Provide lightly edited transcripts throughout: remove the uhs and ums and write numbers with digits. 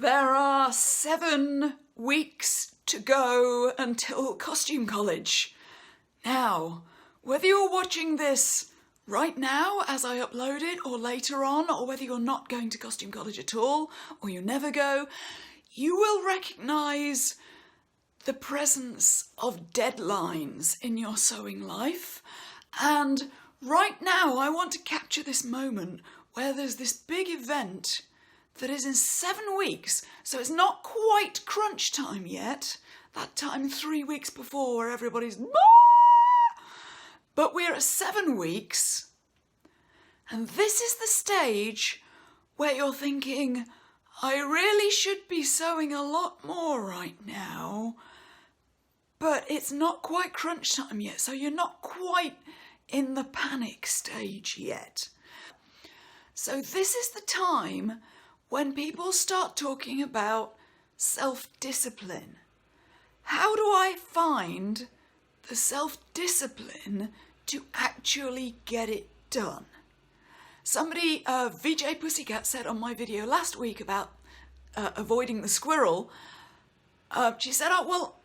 There are 7 weeks to go until costume college. Now, whether you're watching this right now as I upload it or later on, or whether you're not going to costume college at all or you never go, you will recognise the presence of deadlines in your sewing life. And right now I want to capture this moment where there's this big event that is in 7 weeks, so it's not quite crunch time yet, that time 3 weeks before where everybody's but we're at 7 weeks, and this is the stage where you're thinking, I really should be sewing a lot more right now, but it's not quite crunch time yet, so you're not quite in the panic stage yet. So this is the time when people start talking about self-discipline. How do I find the self-discipline to actually get it done? Somebody, VJ Pussycat, said on my video last week about avoiding the squirrel. She said, oh, well,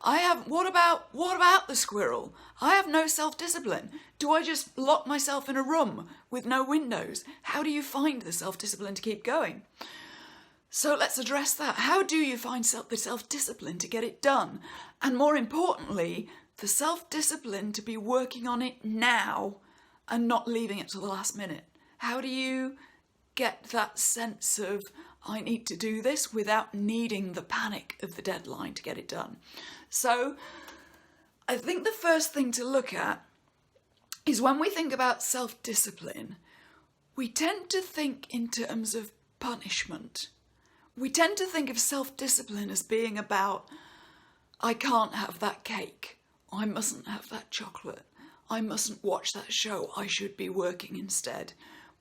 what about the squirrel? I have no self-discipline. Do I just lock myself in a room with no windows? How do you find the self-discipline to keep going? So let's address that. How do you find the self-discipline to get it done? And more importantly, the self-discipline to be working on it now and not leaving it till the last minute. How do you get that sense of, I need to do this without needing the panic of the deadline to get it done? So I think the first thing to look at is when we think about self-discipline, we tend to think in terms of punishment. We tend to think of self-discipline as being about, I can't have that cake, I mustn't have that chocolate, I mustn't watch that show, I should be working instead.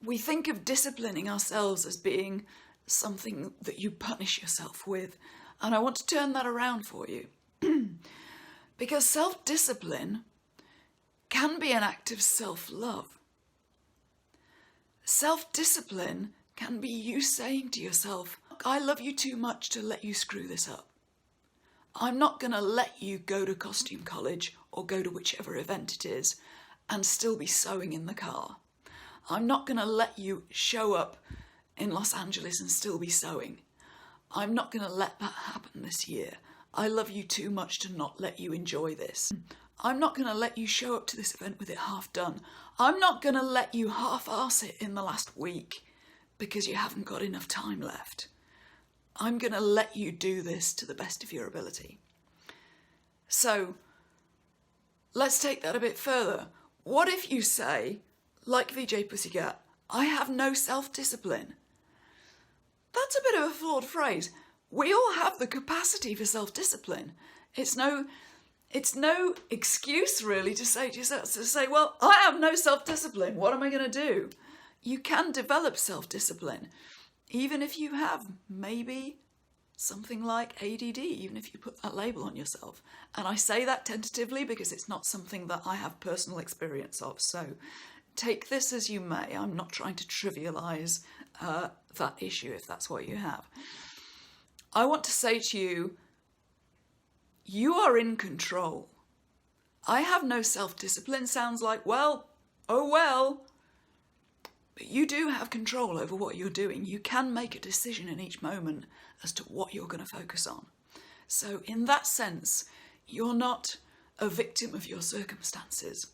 We think of disciplining ourselves as being something that you punish yourself with, and I want to turn that around for you. Because self-discipline can be an act of self-love. Self-discipline can be you saying to yourself, I love you too much to let you screw this up. I'm not going to let you go to costume college or go to whichever event it is and still be sewing in the car. I'm not going to let you show up in Los Angeles and still be sewing. I'm not going to let that happen this year. I love you too much to not let you enjoy this. I'm not going to let you show up to this event with it half done. I'm not going to let you half-arse it in the last week because you haven't got enough time left. I'm going to let you do this to the best of your ability. So let's take that a bit further. What if you say, like VJ Pussycat, I have no self-discipline? That's a bit of a flawed phrase. We all have the capacity for self-discipline. It's no excuse really to say to yourself, well, I have no self-discipline. What am I going to do? You can develop self-discipline, even if you have maybe something like ADD, even if you put that label on yourself. And I say that tentatively because it's not something that I have personal experience of. So take this as you may. I'm not trying to trivialise that issue if that's what you have. I want to say to you, you are in control. I have no self-discipline sounds like, well, oh well. But you do have control over what you're doing. You can make a decision in each moment as to what you're going to focus on. So in that sense, you're not a victim of your circumstances.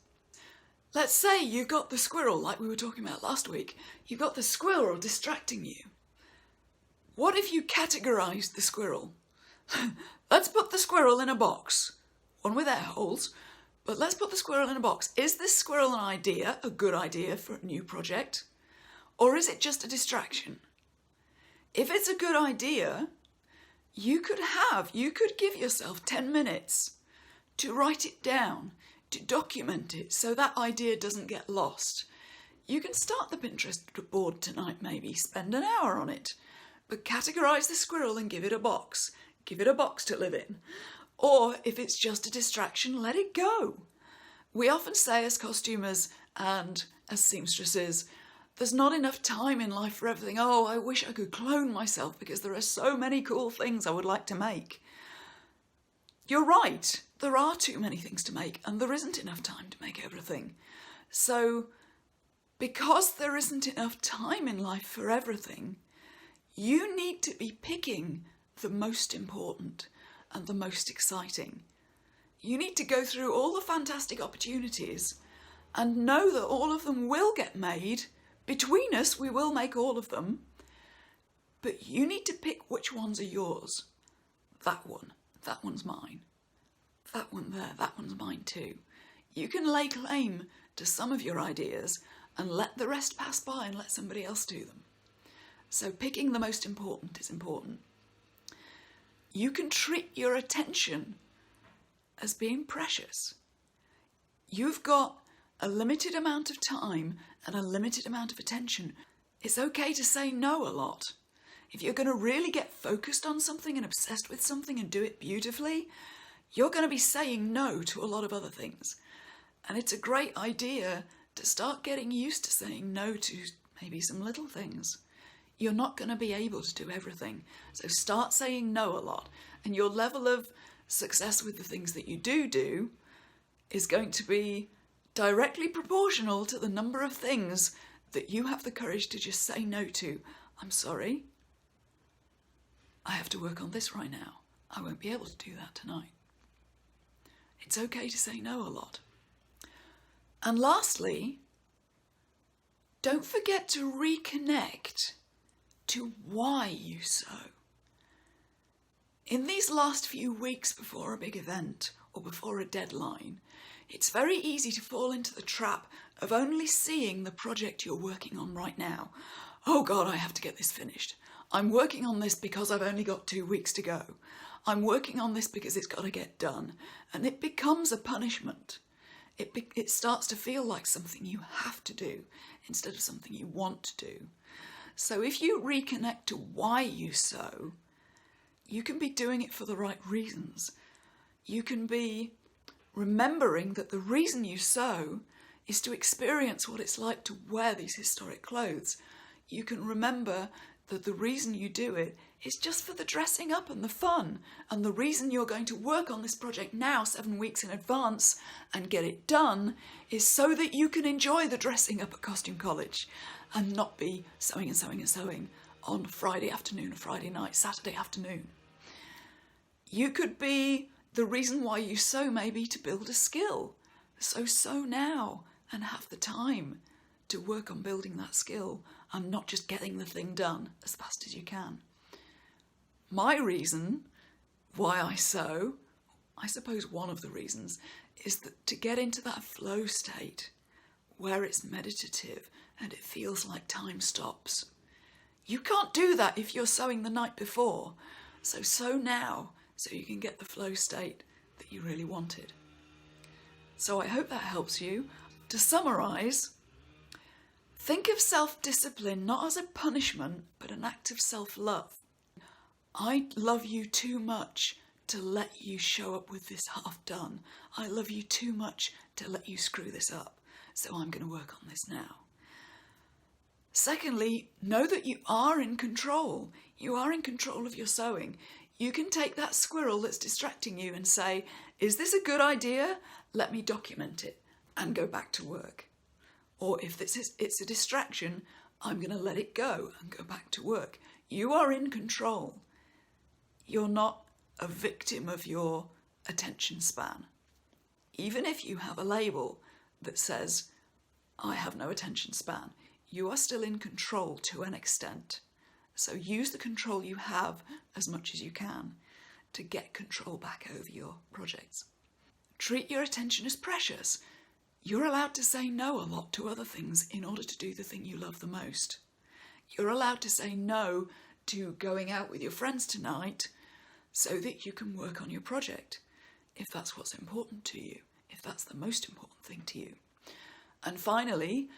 Let's say you got the squirrel, like we were talking about last week. You got the squirrel distracting you. What if you categorised the squirrel? Let's put the squirrel in a box, one with air holes, but let's put the squirrel in a box. Is this squirrel an idea, a good idea for a new project? Or is it just a distraction? If it's a good idea, you could give yourself 10 minutes to write it down, to document it so that idea doesn't get lost. You can start the Pinterest board tonight maybe, spend an hour on it, but categorise the squirrel and give it a box. Give it a box to live in. Or if it's just a distraction, let it go. We often say as costumers and as seamstresses There's not enough time in life for everything. Oh, I wish I could clone myself because there are so many cool things I would like to make. You're right, there are too many things to make and there isn't enough time to make everything. So, because there isn't enough time in life for everything, you need to be picking the most important and the most exciting. You need to go through all the fantastic opportunities and know that all of them will get made. Between us, we will make all of them, but you need to pick which ones are yours. That one's mine. That one there, that one's mine too. You can lay claim to some of your ideas and let the rest pass by and let somebody else do them. So picking the most important is important. You can treat your attention as being precious. You've got a limited amount of time and a limited amount of attention. It's okay to say no a lot. If you're going to really get focused on something and obsessed with something and do it beautifully, you're going to be saying no to a lot of other things. And it's a great idea to start getting used to saying no to maybe some little things. You're not going to be able to do everything. So start saying no a lot. And your level of success with the things that you do is going to be directly proportional to the number of things that you have the courage to just say no to. I'm sorry, I have to work on this right now. I won't be able to do that tonight. It's okay to say no a lot. And lastly, don't forget to reconnect to why you sew. In these last few weeks before a big event or before a deadline, it's very easy to fall into the trap of only seeing the project you're working on right now. Oh God, I have to get this finished. I'm working on this because I've only got 2 weeks to go. I'm working on this because it's got to get done. And it becomes a punishment. It starts to feel like something you have to do instead of something you want to do. So if you reconnect to why you sew, you can be doing it for the right reasons. You can be remembering that the reason you sew is to experience what it's like to wear these historic clothes. You can remember that the reason you do it is just for the dressing up and the fun. And the reason you're going to work on this project now 7 weeks in advance and get it done is so that you can enjoy the dressing up at Costume College and not be sewing and sewing and sewing on Friday afternoon, Friday night, Saturday afternoon. You could be, the reason why you sew may be to build a skill. So sew now and have the time to work on building that skill and not just getting the thing done as fast as you can. My reason why I sew, I suppose one of the reasons, is that to get into that flow state where it's meditative and it feels like time stops. You can't do that if you're sewing the night before. So sew now so you can get the flow state that you really wanted. So I hope that helps you. To summarise, think of self-discipline not as a punishment, but an act of self-love. I love you too much to let you show up with this half done. I love you too much to let you screw this up. So I'm going to work on this now. Secondly, know that you are in control. You are in control of your sewing. You can take that squirrel that's distracting you and say, is this a good idea? Let me document it and go back to work. Or if it's a distraction, I'm going to let it go and go back to work. You are in control. You're not a victim of your attention span. Even if you have a label that says, I have no attention span, you are still in control to an extent. So use the control you have as much as you can to get control back over your projects. Treat your attention as precious. You're allowed to say no a lot to other things in order to do the thing you love the most. You're allowed to say no to going out with your friends tonight so that you can work on your project, if that's what's important to you, if that's the most important thing to you. And finally,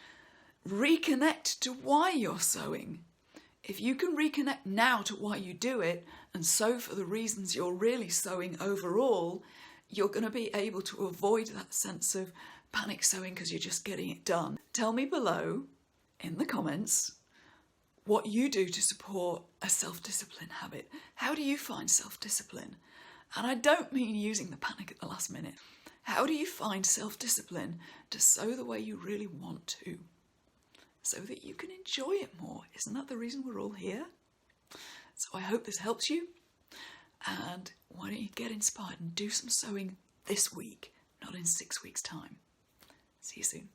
reconnect to why you're sewing. If you can reconnect now to why you do it and sew for the reasons you're really sewing overall, you're going to be able to avoid that sense of panic sewing because you're just getting it done. Tell me below in the comments what you do to support a self-discipline habit. How do you find self-discipline? And I don't mean using the panic at the last minute. How do you find self-discipline to sew the way you really want to, so that you can enjoy it more? Isn't that the reason we're all here? So I hope this helps you. And why don't you get inspired and do some sewing this week, not in 6 weeks' time. See you soon.